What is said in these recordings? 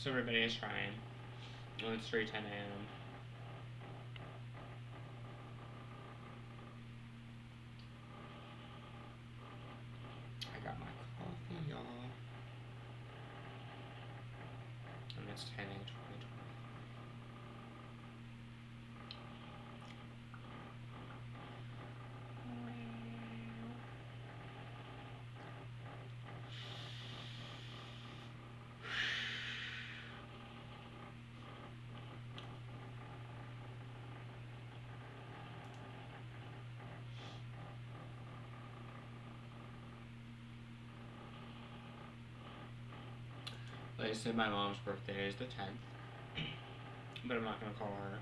So everybody is trying. Well, it's 3:10 a.m. I got my coffee, y'all. And it's 10/8/2020. Like I said, my mom's birthday is the 10th, but I'm not gonna call her.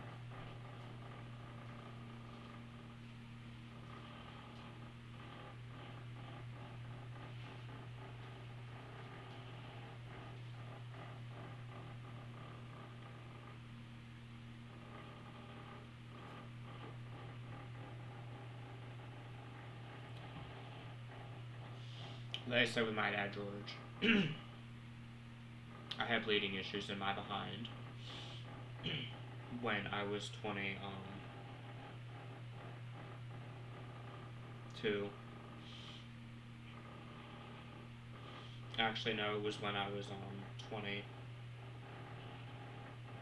Like I said with my dad, George, I had bleeding issues in my behind when I was 22. Actually, no, it was when I was 20.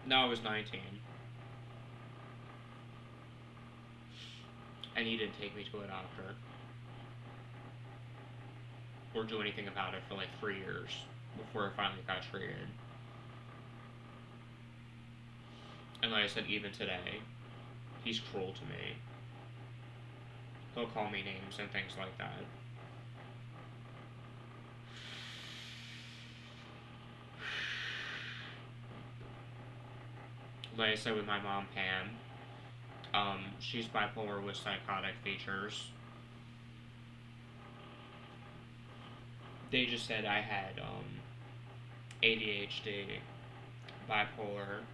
No, I was 19. And he didn't take me to a doctor or do anything about it for like 3 years before I finally got treated. And like I said, even today, he's cruel to me. He'll call me names and things like that. Like I said with my mom, Pam, she's bipolar with psychotic features. They just said I had ADHD, bipolar,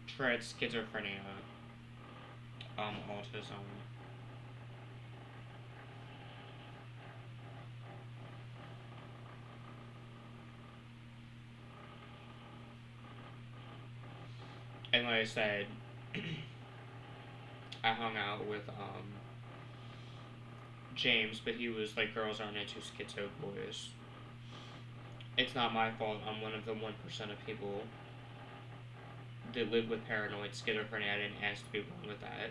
Tourette's, schizophrenia, autism. And like I said, I hung out with James, but he was like, girls aren't into schizo boys. It's not my fault. I'm one of the 1% of people that live with paranoid schizophrenia. I didn't ask to be born with that.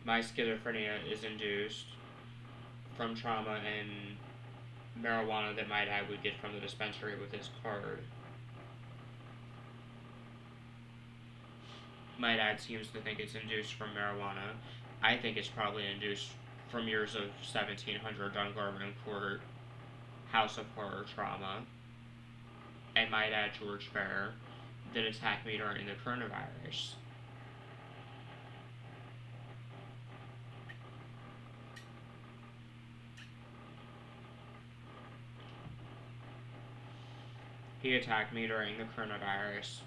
My schizophrenia is induced from trauma and marijuana that my dad would get from the dispensary with his card. My dad seems to think it's induced from marijuana. I think it's probably induced from years of 1700 Dungarvan Court House of Horror trauma. And my dad, George Fair, that attacked me during the coronavirus. He attacked me during the coronavirus.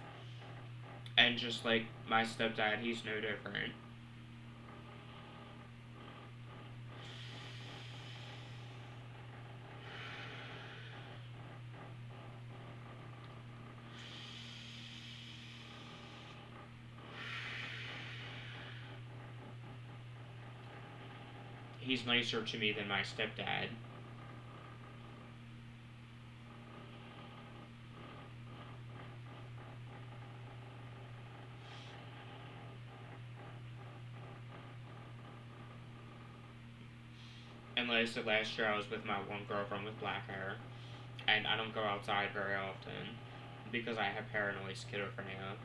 And just like my stepdad, he's no different. He's nicer to me than my stepdad. And like I said, last year I was with my one girlfriend with black hair, and I don't go outside very often because I have paranoid schizophrenia.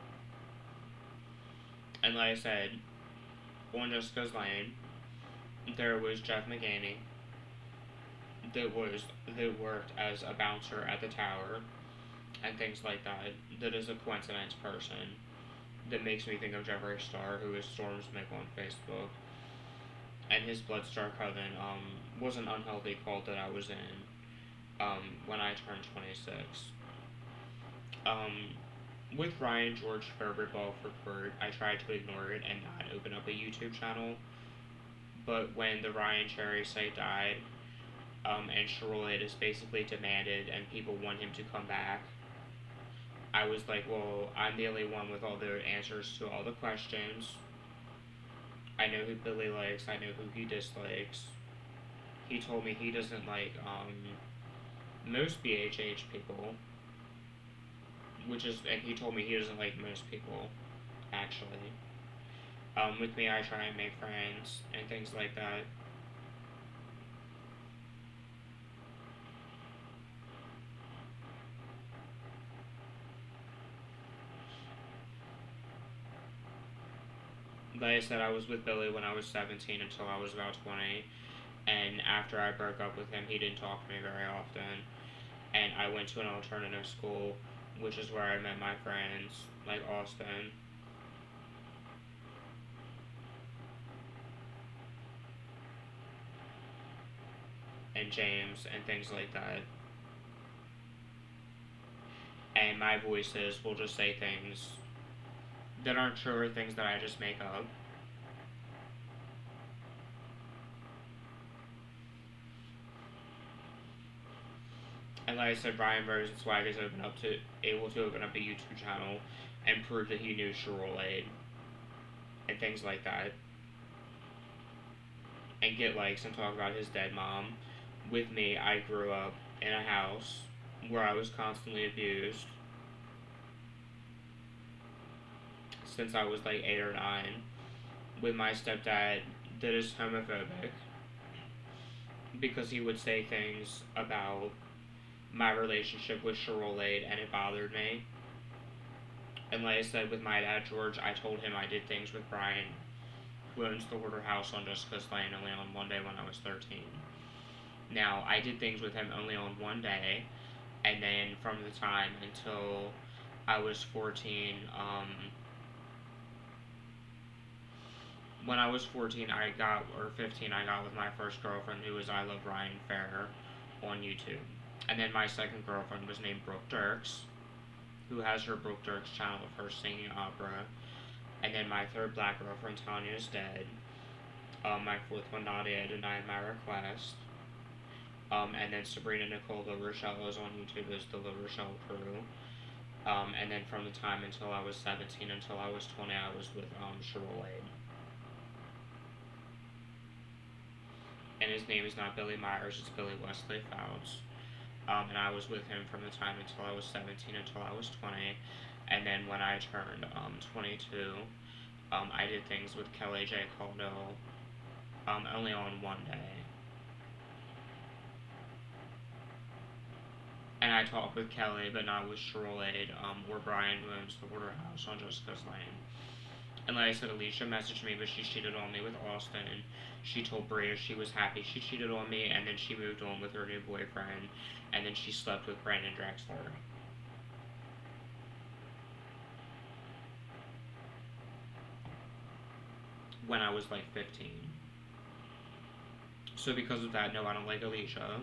And like I said, on Jessica's Lane, there was Jeff McGaney that worked as a bouncer at the tower and things like that. That is a coincidence person that makes me think of Jeffree Star, who is Storm's Mick on Facebook. And his Bloodstar Coven was an unhealthy cult that I was in when I turned 26. With Ryan George Furberball for Court, I tried to ignore it and not open up a YouTube channel. But when the Ryan Cherry site died, and Sherloid is basically demanded, and people want him to come back. I was like, well, I'm the only one with all the answers to all the questions. I know who Billy likes, I know who he dislikes. He told me he doesn't like most BHH people, and he told me he doesn't like most people, actually. With me, I try and make friends and things like that. Like I said, I was with Billy when I was 17 until I was about 20, and after I broke up with him, he didn't talk to me very often. And I went to an alternative school, which is where I met my friends, like Austin. And James, and things like that. And my voices will just say things that aren't true or things that I just make up. And like I said, Brian Rosenzweig is able to open up a YouTube channel and prove that he knew Sherloid and things like that. And get likes and talk about his dead mom. With me, I grew up in a house where I was constantly abused since I was like 8 or 9, with my stepdad that is homophobic because he would say things about my relationship with Sherloid and it bothered me. And like I said, with my dad George, I told him I did things with Brian, who owns the Hoarder House on Jessica's Lane, only on one day when I was 13. Now, I did things with him only on one day, and then from the time until I was 14, when I was 14, or 15, I got with my first girlfriend, who was I Love Ryan Fair, on YouTube. And then my second girlfriend was named Brooke Dirks, who has her Brooke Dirks channel of her singing opera. And then my third black girlfriend, Tanya's dead. My fourth one, Nadia, denied my request. And then Sabrina Nicole La Rochelle is on YouTube as the La Rochelle Crew. And then from the time until I was 17 until I was 20, I was with Sherloid. And his name is not Billy Myers, it's Billy Wesley Fouts. And I was with him from the time until I was 17 until I was 20. And then when I turned 22, I did things with Kelly J. Caldwell, only on one day. And I talked with Kelly, but not with Sherloid, or Brian, who owns the Hoarder House on Jessica's Lane. And like I said, Alicia messaged me, but she cheated on me with Austin, and she told Bria she was happy she cheated on me, and then she moved on with her new boyfriend, and then she slept with Brandon Drexler. When I was like 15. So because of that, no, I don't like Alicia.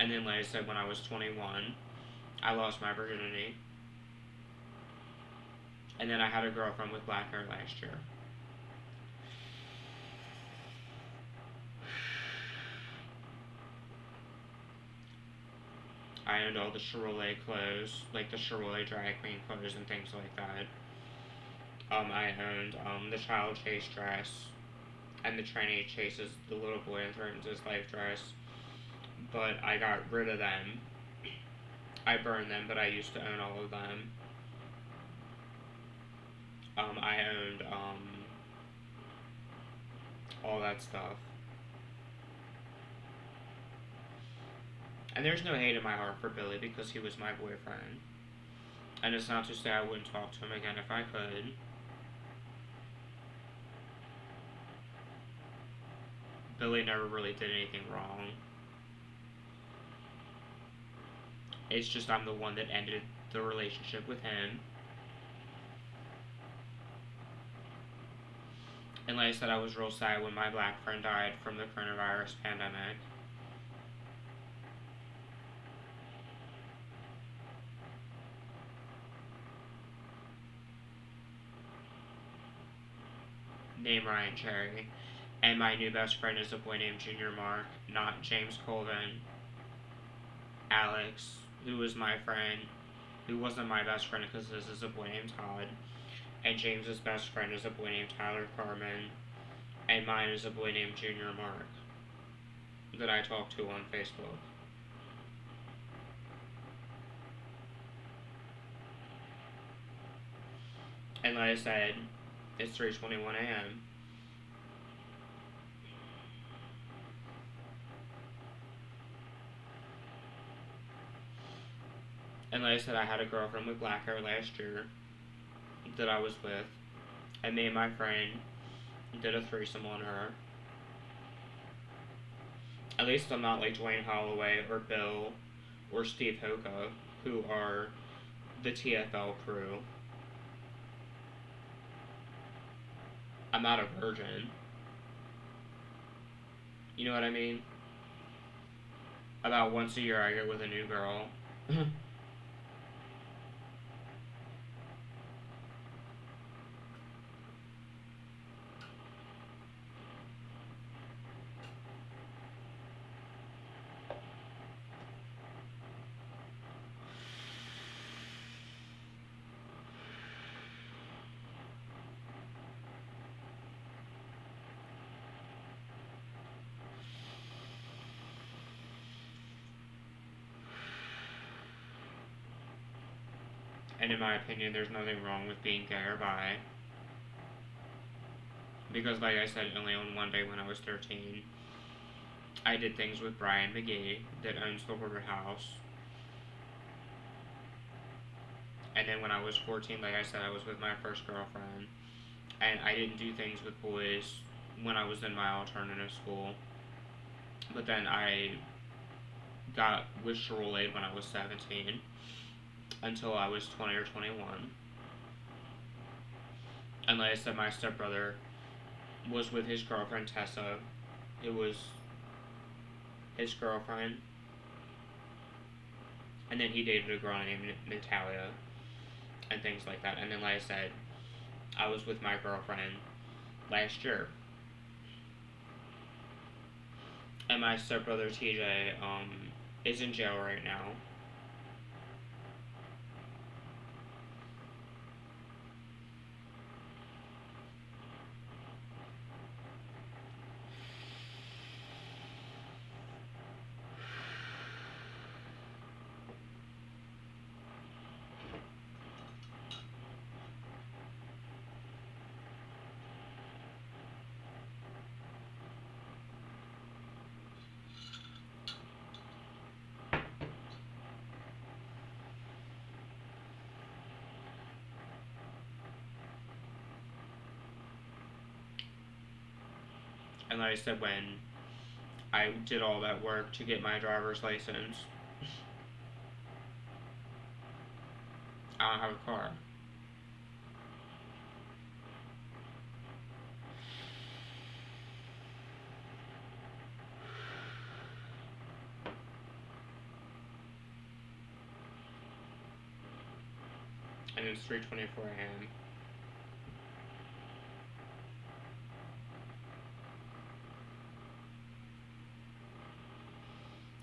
And then, like I said, when I was 21, I lost my virginity. And then I had a girlfriend with black hair last year. I owned all the Sherloid clothes, like the Sherloid drag queen clothes and things like that. I owned the child chase dress, and the tranny chases the little boy and threatens his life dress. But I got rid of them. I burned them, but I used to own all of them. I owned all that stuff. And there's no hate in my heart for Billy because he was my boyfriend. And it's not to say I wouldn't talk to him again if I could. Billy never really did anything wrong. It's just I'm the one that ended the relationship with him. And like I said, I was real sad when my black friend died from the coronavirus pandemic. Named Ryan Cherry. And my new best friend is a boy named Junior Mark, not James Colvin. Alex, who was my friend, who wasn't my best friend because this is a boy named Todd. And James's best friend is a boy named Tyler Carmen. And mine is a boy named Junior Mark that I talk to on Facebook. And like I said, it's 3:21 a.m. And like I said, I had a girlfriend with black hair last year that I was with. And me and my friend did a threesome on her. At least I'm not like Dwayne Holloway or Bill or Steve Hoka, who are the TFL crew. I'm not a virgin. You know what I mean? About once a year I get with a new girl. And in my opinion, there's nothing wrong with being gay or bi. Because, like I said, only on one day when I was 13, I did things with Brian McGee, that owns the Hoarder House. And then when I was 14, like I said, I was with my first girlfriend. And I didn't do things with boys when I was in my alternative school. But then I got with Sherrill Aid when I was 17 until I was 20 or 21. And like I said, my stepbrother was with his girlfriend Tessa. It was his girlfriend. And then he dated a girl named Natalia and things like that. And then like I said, I was with my girlfriend last year. And my stepbrother TJ is in jail right now. And like I said, when I did all that work to get my driver's license, I don't have a car. And it's 3:24 a.m.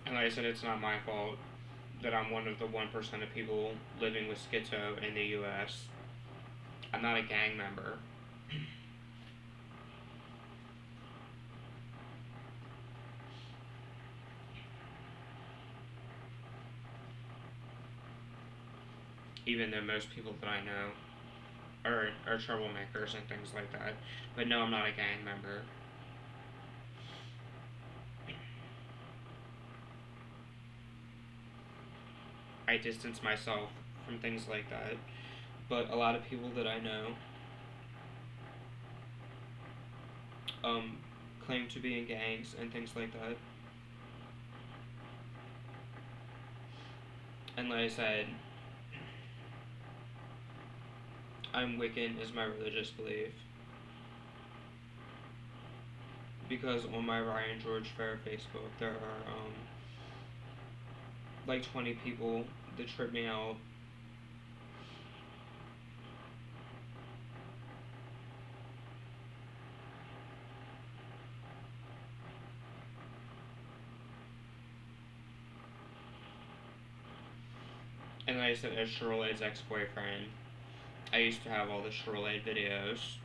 And like I said, it's not my fault that I'm one of the 1% of people living with schizo in the US. I'm not a gang member. Even though most people that I know are troublemakers and things like that. But no, I'm not a gang member. I distance myself from things like that. But a lot of people that I know claim to be in gangs and things like that. And like I said, I'm Wiccan is my religious belief. Because on my Ryan George Fair Facebook, there are like 20 people that trip me out. And like I said, as Sherlade's ex-boyfriend, I used to have all the Sherlade videos.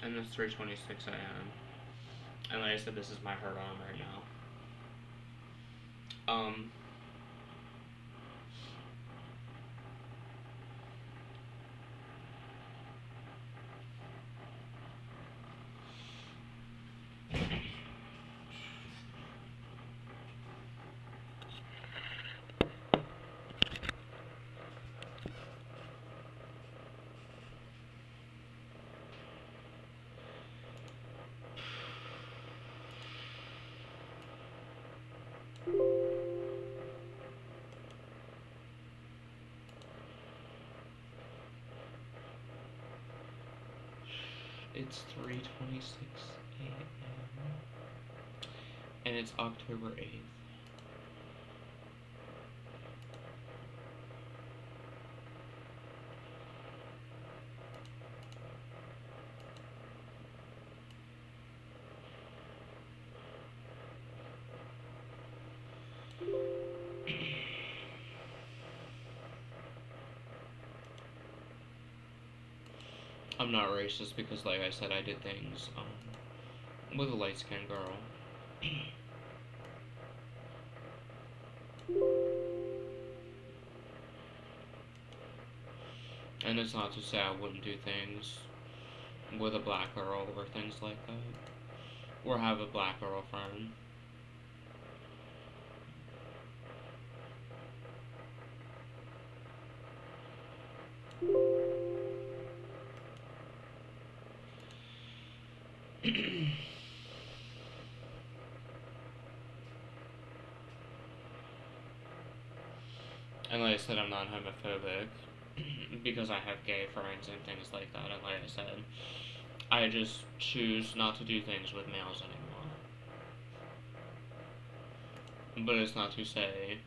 And it's 3:26 a.m. And like I said, this is my hurt arm right now. It's 3:26 a.m. and it's October 8th. I'm not racist because, like I said, I did things with a light-skinned girl. And it's not to say I wouldn't do things with a black girl or things like that. Or have a black girlfriend. And like I said, I'm not homophobic because I have gay friends and things like that. And like I said, I just choose not to do things with males anymore. But it's not to say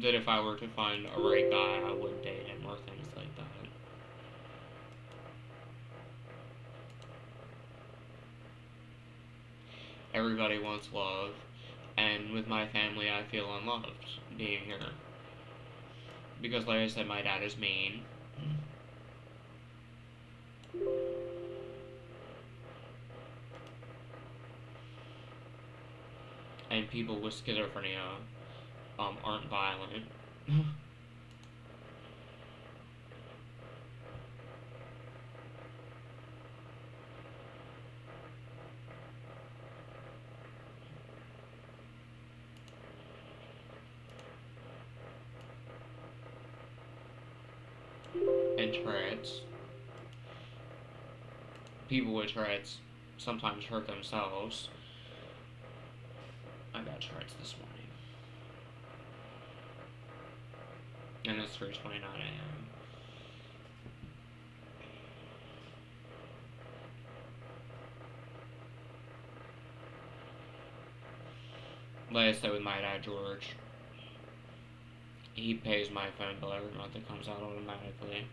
that if I were to find a right guy, I would date him or things like that. Everybody wants love, and with my family, I feel unloved being here. Because, like I said, my dad is mean. And people with schizophrenia aren't violent. And Tourette's. People with Tourette's sometimes hurt themselves. I got Tourette's this morning. And it's 3:29 a.m. Like I said with my dad, George, he pays my phone bill every month. It comes out automatically.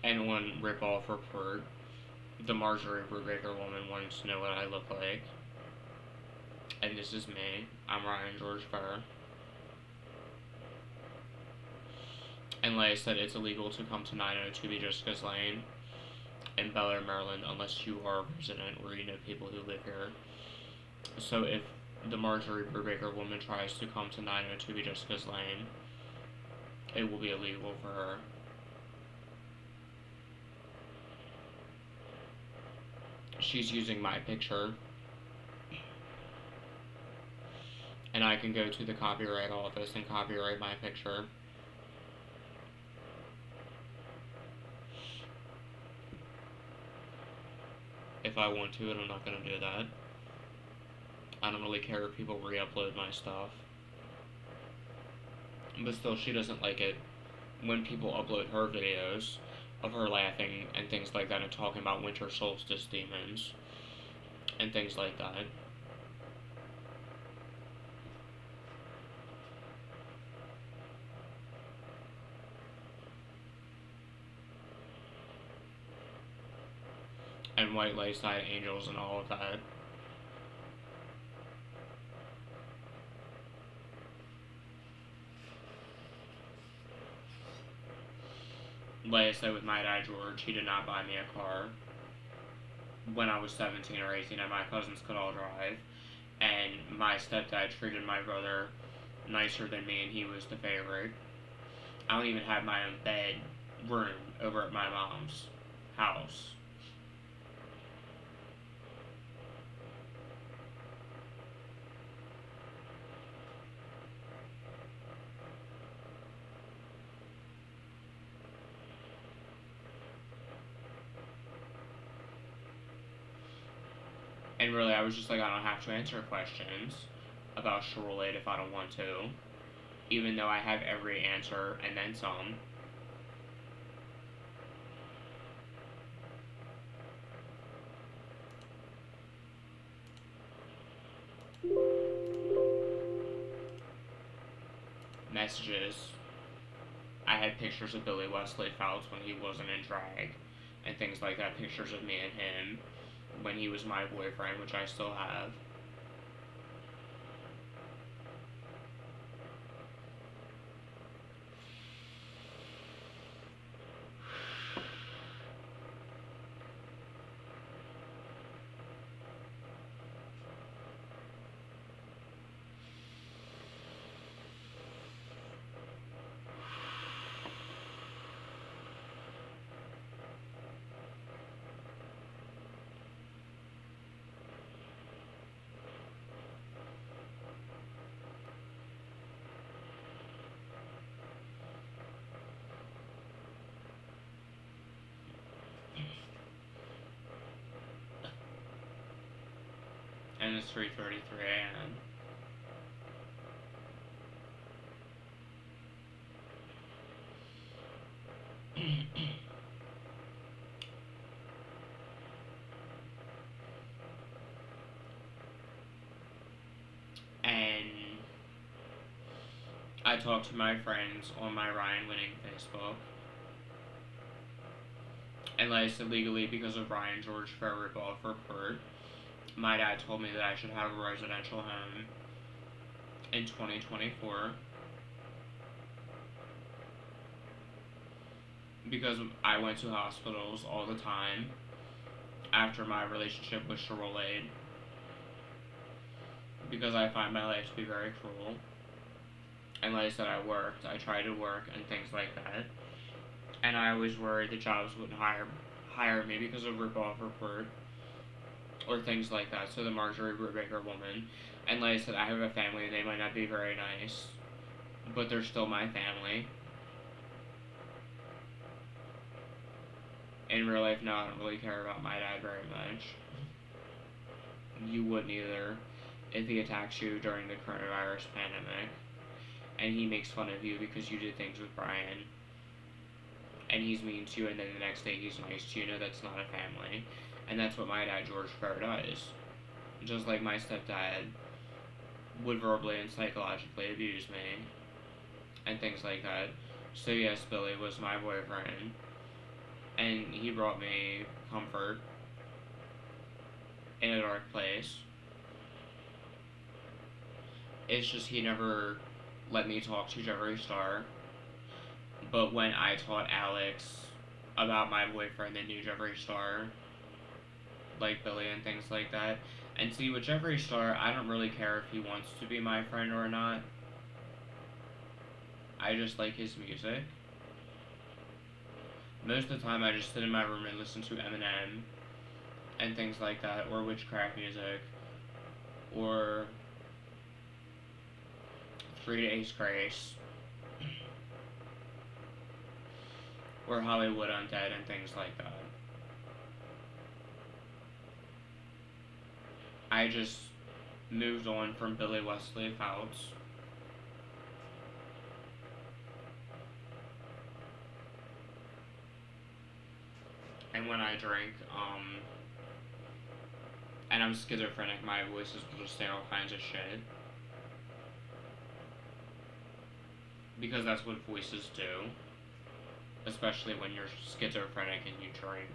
And one rip-off report, the Marjorie Brubaker woman wants to know what I look like. And this is me. I'm Ryan George Furr. And like I said, it's illegal to come to 902 B Jessica's Lane in Bel Air, Maryland, unless you are a resident or you know people who live here. So if the Marjorie Brubaker woman tries to come to 902 B Jessica's Lane, it will be illegal for her. She's using my picture. And I can go to the copyright office and copyright my picture. if I want to, and I'm not gonna do that. I don't really care if people re-upload my stuff. But still, she doesn't like it when people upload her videos of her laughing and things like that and talking about winter solstice demons and things like that. And white light side angels and all of that. Like I said with my dad George, he did not buy me a car when I was 17 or 18 and my cousins could all drive. And my stepdad treated my brother nicer than me and he was the favorite. I don't even have my own bed room over at my mom's house. And really, I was just like, I don't have to answer questions about Charolade if I don't want to, even though I have every answer and then some. Messages. I had pictures of Billy Wesley Phelps when he wasn't in drag, and things like that. Pictures of me and him when he was my boyfriend, which I still have. And it's 3:33 a.m. And I talked to my friends on my Ryan Winning Facebook. And like I said, legally, because of Ryan George Farrer Golf Report, my dad told me that I should have a residential home in 2024 because I went to hospitals all the time after my relationship with Charolade because I find my life to be very cruel. And like I said, I tried to work and things like that. And I always worried the jobs wouldn't hire me because of Rip-Off Report or things like that. So the Marjorie Brubaker woman. And like I said, I have a family and they might not be very nice, but they're still my family. In real life, no, I don't really care about my dad very much. You wouldn't either if he attacks you during the coronavirus pandemic and he makes fun of you because you did things with Brian and he's mean to you and then the next day he's nice to you. No, that's not a family. And that's what my dad, George Farrer, does. Just like my stepdad would verbally and psychologically abuse me and things like that. So yes, Billy was my boyfriend and he brought me comfort in a dark place. It's just he never let me talk to Jeffree Star. But when I taught Alex about my boyfriend that knew Jeffree Star, like Billy and things like that. And see, with Jeffree Star, I don't really care if he wants to be my friend or not. I just like his music. Most of the time, I just sit in my room and listen to Eminem and things like that, or witchcraft music, or 3 Days Grace, or Hollywood Undead and things like that. I just moved on from Billy Wesley Fouts. And when I drink, and I'm schizophrenic, my voices will just say all kinds of shit. Because that's what voices do. Especially when you're schizophrenic and you drink.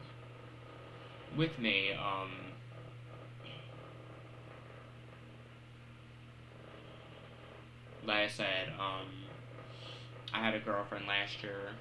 With me, like I said, I had a girlfriend last year.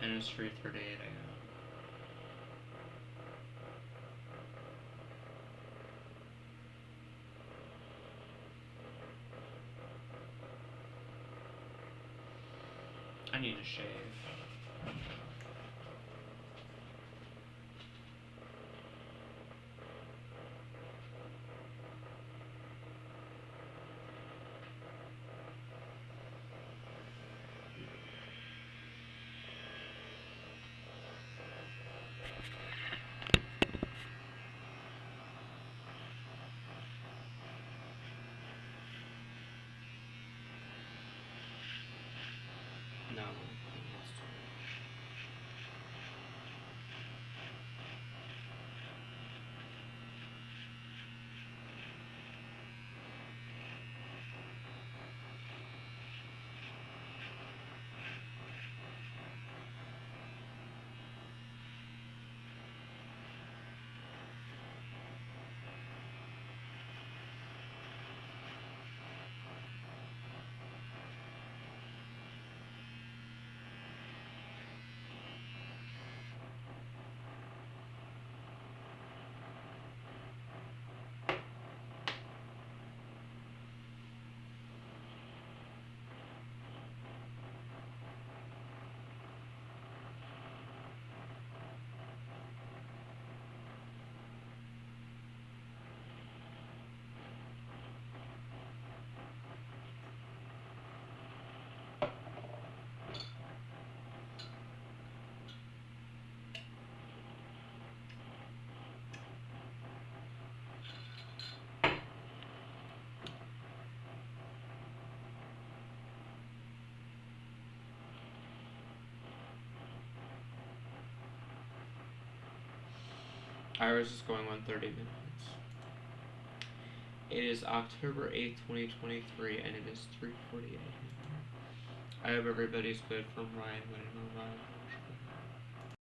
And it's 3:38 a.m. I need to shave. No. Ours is going on 30 minutes. It is October 8th, 2023, and it is 3:48. I hope everybody's good from Ryan winning on Ryan.